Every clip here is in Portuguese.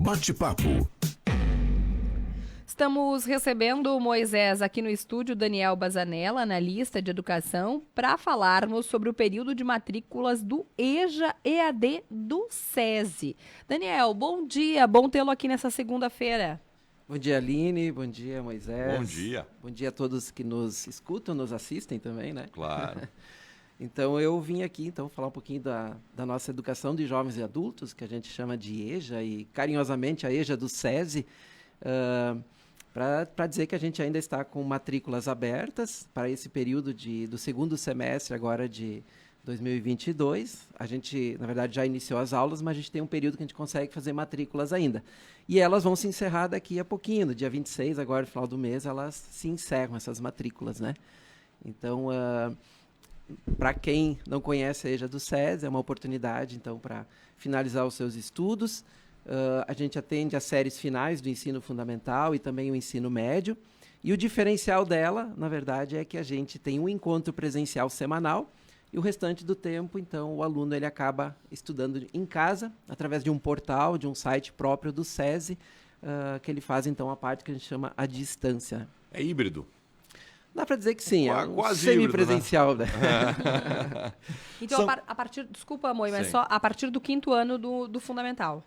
Bate-papo. Estamos recebendo o Moisés aqui no estúdio, Daniel Bazanella, analista de educação, para falarmos sobre o período de matrículas do EJA EAD do SESI. Daniel, bom dia, bom tê-lo aqui nessa segunda-feira. Bom dia, Aline, bom dia, Moisés. Bom dia. Bom dia a todos que nos escutam, nos assistem também, né? Claro. Então, eu vim aqui falar um pouquinho da nossa educação de jovens e adultos, que a gente chama de EJA, e carinhosamente a EJA do SESI, para dizer que a gente ainda está com matrículas abertas para esse período do segundo semestre agora de 2022. A gente, na verdade, já iniciou as aulas, mas a gente tem um período que a gente consegue fazer matrículas ainda. E elas vão se encerrar daqui a pouquinho, no dia 26, agora no final do mês, elas se encerram, essas matrículas, né? Então, para quem não conhece a EJA do SESI, é uma oportunidade, então, para finalizar os seus estudos. A gente atende as séries finais do ensino fundamental e também o ensino médio. E o diferencial dela, na verdade, é que a gente tem um encontro presencial semanal e o restante do tempo, então, o aluno ele acaba estudando em casa, através de um portal, de um site próprio do SESI, que ele faz, então, a parte que a gente chama a distância. É híbrido? Dá para dizer que sim, é um quase semipresencial, híbrido, né? Então, a partir, desculpa, Moi, mas só a partir do 5º ano do fundamental.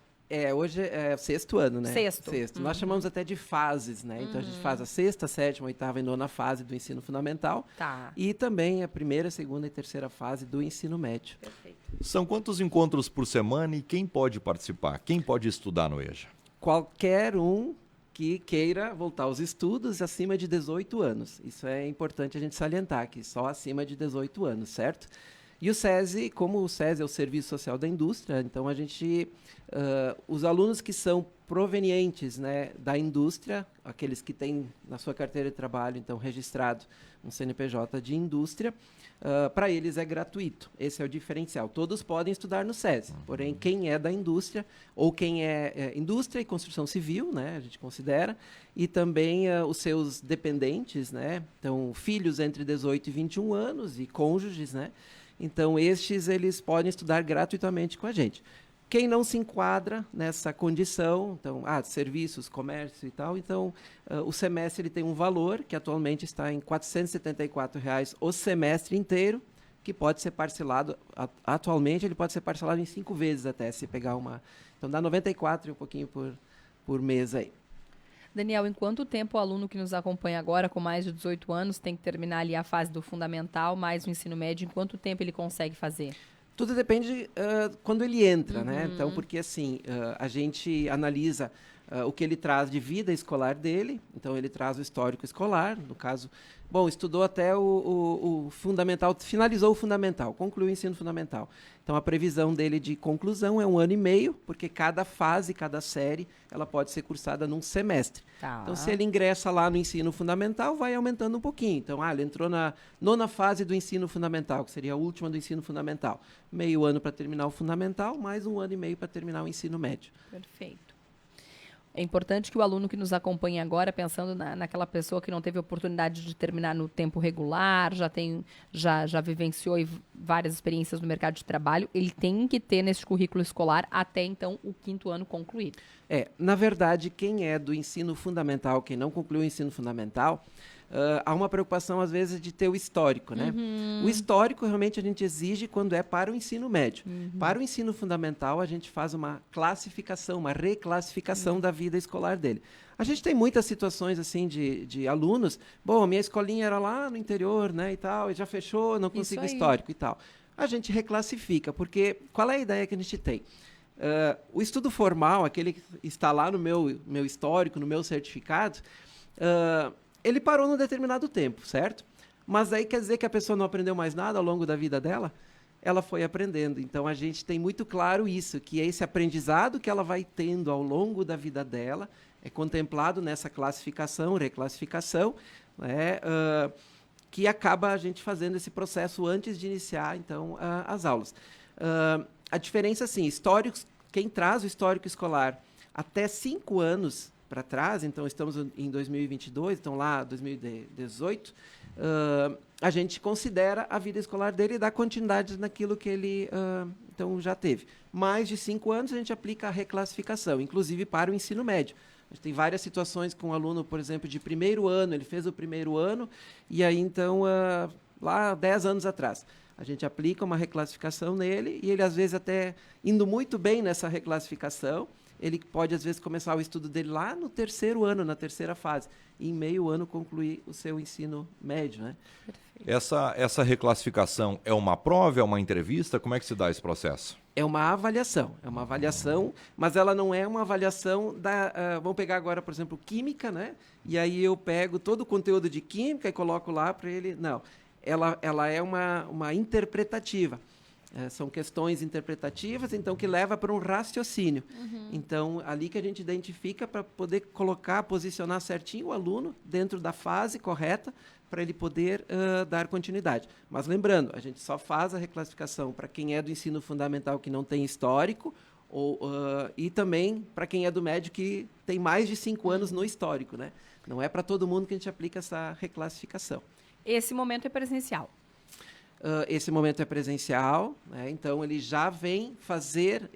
Hoje é o 6º ano, né? Sexto. Nós chamamos até de fases, né? Então, a gente faz a 6ª, 7ª, 8ª e 9ª fase do ensino fundamental. Tá. E também a 1ª, 2ª e 3ª fase do ensino médio. Perfeito. São quantos encontros por semana e quem pode participar? Quem pode estudar no EJA? Qualquer um que queira voltar aos estudos acima de 18 anos. Isso é importante a gente salientar, que só acima de 18 anos, certo? E o SESI, como o SESI é o Serviço Social da Indústria, então a gente, os alunos que são provenientes, né, da indústria, aqueles que têm na sua carteira de trabalho, então, registrado um CNPJ de indústria, para eles é gratuito. Esse é o diferencial. Todos podem estudar no SESI, porém, quem é da indústria, ou quem é indústria e construção civil, né, a gente considera, e também os seus dependentes, né, então, filhos entre 18 e 21 anos e cônjuges, né, então, eles podem estudar gratuitamente com a gente. Quem não se enquadra nessa condição, então, serviços, comércio e tal, então, o semestre ele tem um valor que atualmente está em R$ 474 o semestre inteiro, que pode ser parcelado, atualmente ele pode ser parcelado em 5 vezes até, se pegar uma... Então, dá 94 e um pouquinho por mês aí. Daniel, em quanto tempo o aluno que nos acompanha agora, com mais de 18 anos, tem que terminar ali a fase do fundamental, mais o ensino médio, em quanto tempo ele consegue fazer? Tudo depende quando ele entra, né? Então, porque assim, a gente analisa o que ele traz de vida escolar dele, então ele traz o histórico escolar, no caso, estudou até o fundamental, finalizou o fundamental, concluiu o ensino fundamental. Então, a previsão dele de conclusão é 1 ano e meio, porque cada fase, cada série, ela pode ser cursada num semestre. Tá. Então, se ele ingressa lá no ensino fundamental, vai aumentando um pouquinho. Então, ele entrou na 9ª fase do ensino fundamental, que seria a última do ensino fundamental. Meio ano para terminar o fundamental, mais 1 ano e meio para terminar o ensino médio. Perfeito. É importante que o aluno que nos acompanha agora, pensando naquela pessoa que não teve oportunidade de terminar no tempo regular, já vivenciou várias experiências no mercado de trabalho, ele tem que ter nesse currículo escolar até, então, o 5º ano concluído. Na verdade, quem é do ensino fundamental, quem não concluiu o ensino fundamental, há uma preocupação, às vezes, de ter o histórico, né? O histórico, realmente, a gente exige quando é para o ensino médio. Para o ensino fundamental, a gente faz uma classificação, uma reclassificação da vida escolar dele. A gente tem muitas situações, assim, de alunos, minha escolinha era lá no interior, né, e tal, e já fechou, não consigo histórico e tal. A gente reclassifica, porque qual é a ideia que a gente tem? O estudo formal, aquele que está lá no meu histórico, no meu certificado, ele parou num determinado tempo, certo? Mas aí quer dizer que a pessoa não aprendeu mais nada ao longo da vida dela? Ela foi aprendendo. Então, a gente tem muito claro isso, que esse aprendizado que ela vai tendo ao longo da vida dela é contemplado nessa classificação, reclassificação, né, que acaba a gente fazendo esse processo antes de iniciar, então, as aulas. A diferença, assim, históricos, quem traz o histórico escolar até 5 anos para trás, então estamos em 2022, então lá 2018, a gente considera a vida escolar dele e dá continuidade naquilo que ele então já teve. Mais de 5 anos a gente aplica a reclassificação, inclusive para o ensino médio. A gente tem várias situações com um aluno, por exemplo, de primeiro ano, ele fez o primeiro ano, e aí então, lá 10 anos atrás, a gente aplica uma reclassificação nele, e ele às vezes até indo muito bem nessa reclassificação, ele pode às vezes começar o estudo dele lá no terceiro ano, na terceira fase, e em meio ano concluir o seu ensino médio, né? Essa reclassificação é uma prova, é uma entrevista? Como é que se dá esse processo? É uma avaliação, mas ela não é uma avaliação da... vamos pegar agora, por exemplo, química, né? E aí eu pego todo o conteúdo de química e coloco lá para ele... Não, ela é uma interpretativa. São questões interpretativas, então, que leva para um raciocínio. Então, ali que a gente identifica para poder colocar, posicionar certinho o aluno dentro da fase correta para ele poder dar continuidade. Mas lembrando, a gente só faz a reclassificação para quem é do ensino fundamental que não tem histórico e também para quem é do médio que tem mais de 5 anos no histórico, né? Não é para todo mundo que a gente aplica essa reclassificação. Esse momento é presencial. Esse momento é presencial, né? Então ele já vem fazer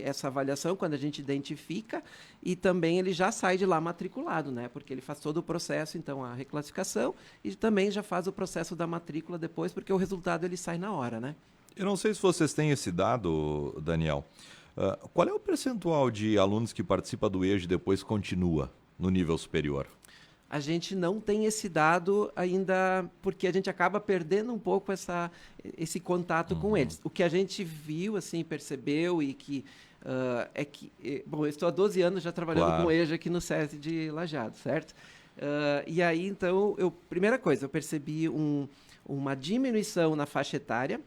essa avaliação quando a gente identifica e também ele já sai de lá matriculado, né? Porque ele faz todo o processo, então, a reclassificação e também já faz o processo da matrícula depois, porque o resultado ele sai na hora, né? Eu não sei se vocês têm esse dado, Daniel. Qual é o percentual de alunos que participa do EJA e depois continua no nível superior? A gente não tem esse dado ainda, porque a gente acaba perdendo um pouco esse contato com eles. O que a gente viu, assim, percebeu e que bom, eu estou há 12 anos já trabalhando com EJA aqui no SESI de Lajeado, certo? E aí, então, primeira coisa, eu percebi uma diminuição na faixa etária.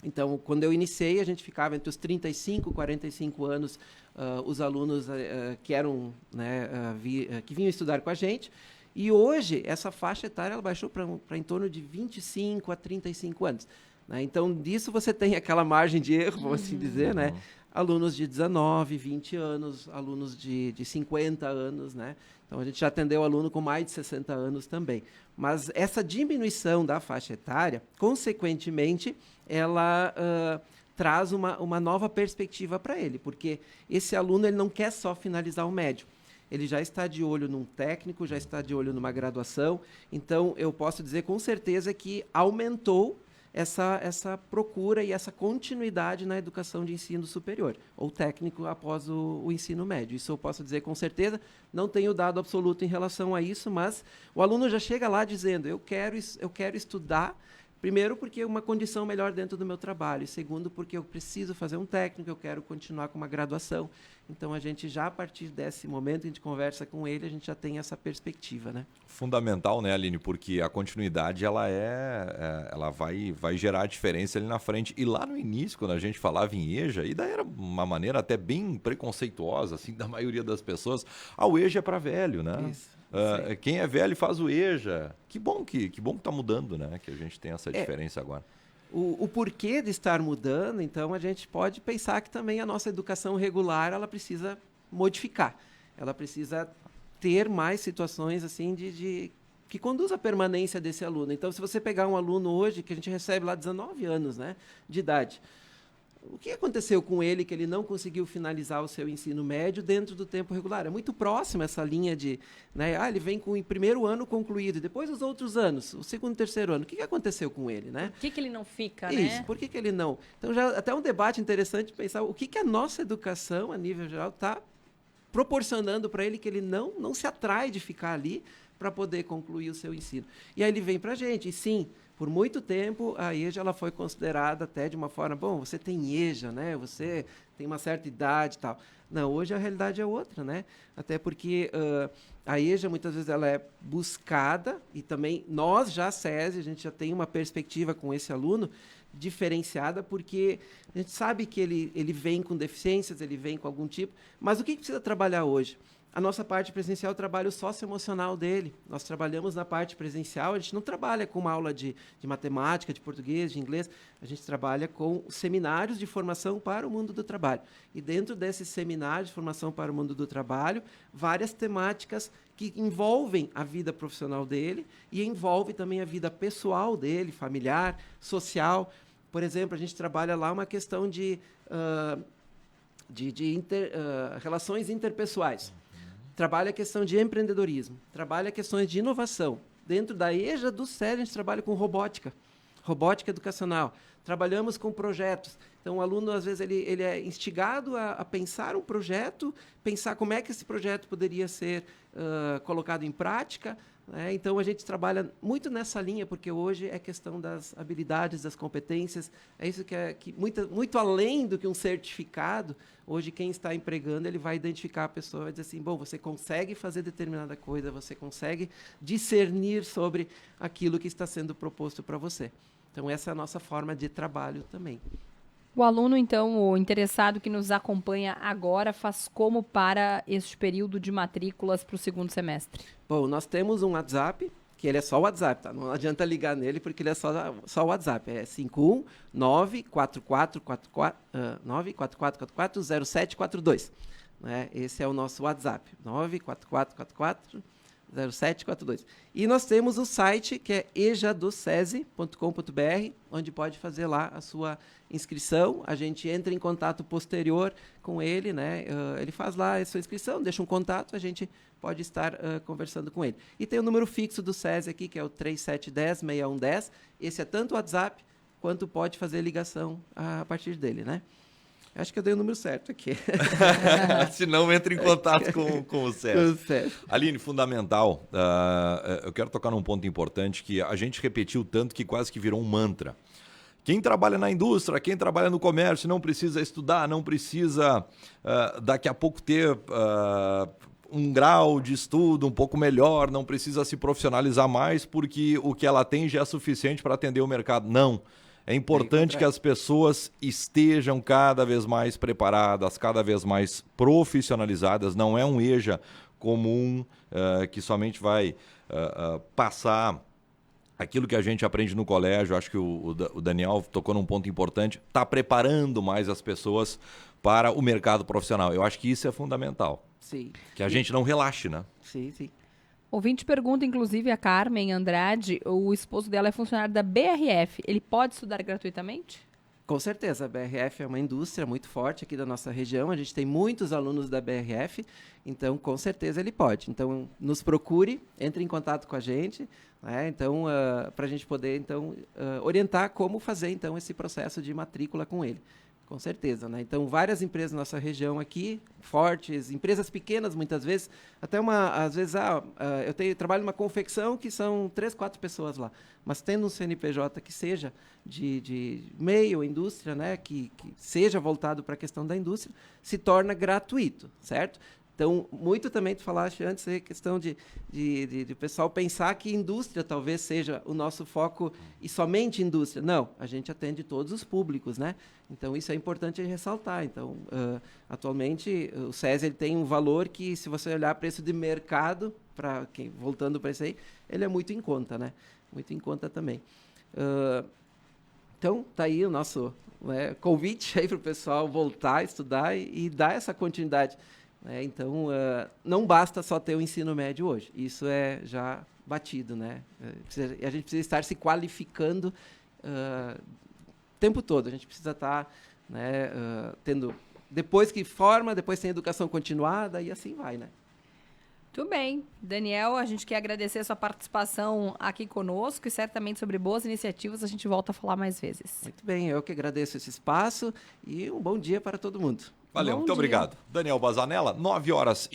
Então, quando eu iniciei, a gente ficava entre os 35 e 45 anos, os alunos que eram, né, que vinham estudar com a gente. E hoje, essa faixa etária ela baixou para em torno de 25 a 35 anos. Né? Então, disso você tem aquela margem de erro, vamos assim dizer, né? Alunos de 19, 20 anos, alunos de 50 anos, né? Então, a gente já atendeu aluno com mais de 60 anos também. Mas essa diminuição da faixa etária, consequentemente, ela traz uma nova perspectiva para ele, porque esse aluno ele não quer só finalizar o médio. Ele já está de olho num técnico, já está de olho numa graduação. Então, eu posso dizer com certeza que aumentou essa procura e essa continuidade na educação de ensino superior, ou técnico após o ensino médio. Isso eu posso dizer com certeza. Não tenho dado absoluto em relação a isso, mas o aluno já chega lá dizendo, eu quero estudar, primeiro porque é uma condição melhor dentro do meu trabalho, e segundo porque eu preciso fazer um técnico, eu quero continuar com uma graduação. Então, a gente já, a partir desse momento, a gente conversa com ele, a gente já tem essa perspectiva, né? Fundamental, né, Aline? Porque a continuidade, ela vai gerar a diferença ali na frente. E lá no início, quando a gente falava em EJA, e daí era uma maneira até bem preconceituosa, assim, da maioria das pessoas, o EJA é para velho, né? Isso. Quem é velho faz o EJA. Que bom que está mudando, né? Que a gente tem essa diferença agora. O porquê de estar mudando, então, a gente pode pensar que também a nossa educação regular ela precisa modificar. Ela precisa ter mais situações assim que conduz à permanência desse aluno. Então, se você pegar um aluno hoje, que a gente recebe lá 19 anos, né, de idade, o que aconteceu com ele que ele não conseguiu finalizar o seu ensino médio dentro do tempo regular? É muito próximo essa linha de... Né, ele vem com o primeiro ano concluído, e depois os outros anos, o segundo e terceiro ano. O que aconteceu com ele? Né? Por que ele não fica, Isso, né? Por que ele não? Então, já até um debate interessante pensar o que a nossa educação, a nível geral, está proporcionando para ele que ele não se atrai de ficar ali para poder concluir o seu ensino. E aí ele vem para a gente, e sim... Por muito tempo, a EJA ela foi considerada até de uma forma, bom, você tem EJA, né? Você tem uma certa idade e tal. Não, hoje a realidade é outra, né? Até porque a EJA, muitas vezes, ela é buscada e também nós, já, SESI, a gente já tem uma perspectiva com esse aluno diferenciada, porque a gente sabe que ele vem com deficiências, ele vem com algum tipo, mas o que precisa trabalhar hoje? A nossa parte presencial trabalha o socioemocional dele. Nós trabalhamos na parte presencial, a gente não trabalha com uma aula de matemática, de português, de inglês, a gente trabalha com seminários de formação para o mundo do trabalho. E dentro desses seminários de formação para o mundo do trabalho, várias temáticas que envolvem a vida profissional dele e envolve também a vida pessoal dele, familiar, social, Por exemplo, a gente trabalha lá uma questão de relações interpessoais. Trabalha a questão de empreendedorismo. Trabalha questões de inovação. Dentro da EJA do SESI, a gente trabalha com robótica educacional. Trabalhamos com projetos. Então, o aluno, às vezes, ele é instigado a pensar um projeto, pensar como é que esse projeto poderia ser colocado em prática. Né? Então, a gente trabalha muito nessa linha, porque hoje é questão das habilidades, das competências. É isso que muito além do que um certificado, hoje quem está empregando, ele vai identificar a pessoa e dizer assim, bom, você consegue fazer determinada coisa, você consegue discernir sobre aquilo que está sendo proposto para você. Então, essa é a nossa forma de trabalho também. O aluno, então, o interessado que nos acompanha agora, faz como para este período de matrículas para o segundo semestre? Bom, nós temos um WhatsApp, que ele é só o WhatsApp, tá? Não adianta ligar nele, porque ele é só o WhatsApp. É 51944440742. Né? Esse é o nosso WhatsApp, 944440742. E nós temos o site, que é ejadocese.com.br, onde pode fazer lá a sua inscrição. A gente entra em contato posterior com ele, né? Ele faz lá a sua inscrição, deixa um contato, a gente pode estar conversando com ele. E tem o número fixo do SESI aqui, que é o 3710-6110. Esse é tanto o WhatsApp, quanto pode fazer ligação a partir dele, né? Acho que eu dei o número certo aqui. Se não, entre em contato com o SESI. Aline, fundamental. Eu quero tocar num ponto importante que a gente repetiu tanto que quase que virou um mantra. Quem trabalha na indústria, quem trabalha no comércio, não precisa estudar, não precisa daqui a pouco ter um grau de estudo um pouco melhor, não precisa se profissionalizar mais, porque o que ela tem já é suficiente para atender o mercado. Não. É importante que as pessoas estejam cada vez mais preparadas, cada vez mais profissionalizadas. Não é um EJA comum que somente vai passar aquilo que a gente aprende no colégio. Acho que o Daniel tocou num ponto importante. Está preparando mais as pessoas para o mercado profissional. Eu acho que isso é fundamental. Sim. Que a gente não relaxe, né? Sim, sim. Ouvinte pergunta, inclusive, a Carmen Andrade, o esposo dela é funcionário da BRF. Ele pode estudar gratuitamente? Com certeza, a BRF é uma indústria muito forte aqui da nossa região, a gente tem muitos alunos da BRF, então com certeza ele pode. Então nos procure, entre em contato com a gente, né? Então, para a gente poder orientar como fazer então esse processo de matrícula com ele. Com certeza, né? Então, várias empresas na nossa região aqui, fortes, empresas pequenas muitas vezes, até às vezes, eu trabalho numa confecção que são 3, 4 pessoas lá, mas tendo um CNPJ que seja de meio indústria, né, que seja voltado para a questão da indústria, se torna gratuito, certo? Então, muito também, tu falaste antes, a questão de pessoal pensar que indústria talvez seja o nosso foco e somente indústria. Não, a gente atende todos os públicos, né? Então, isso é importante ressaltar. Então, atualmente, o SESI ele tem um valor que, se você olhar preço de mercado, voltando para isso aí, ele é muito em conta, né? Muito em conta também. Então, tá aí o nosso convite aí para o pessoal voltar a estudar e dar essa continuidade. Então, não basta só ter o ensino médio hoje. Isso é já batido, né? A gente precisa estar se qualificando o tempo todo. A gente precisa estar tendo... Depois que forma, depois tem educação continuada e assim vai, né? Tudo bem. Daniel, a gente quer agradecer a sua participação aqui conosco e certamente sobre boas iniciativas a gente volta a falar mais vezes. Muito bem, eu que agradeço esse espaço e um bom dia para todo mundo. Valeu, muito obrigado. Daniel Bazanella, 9h.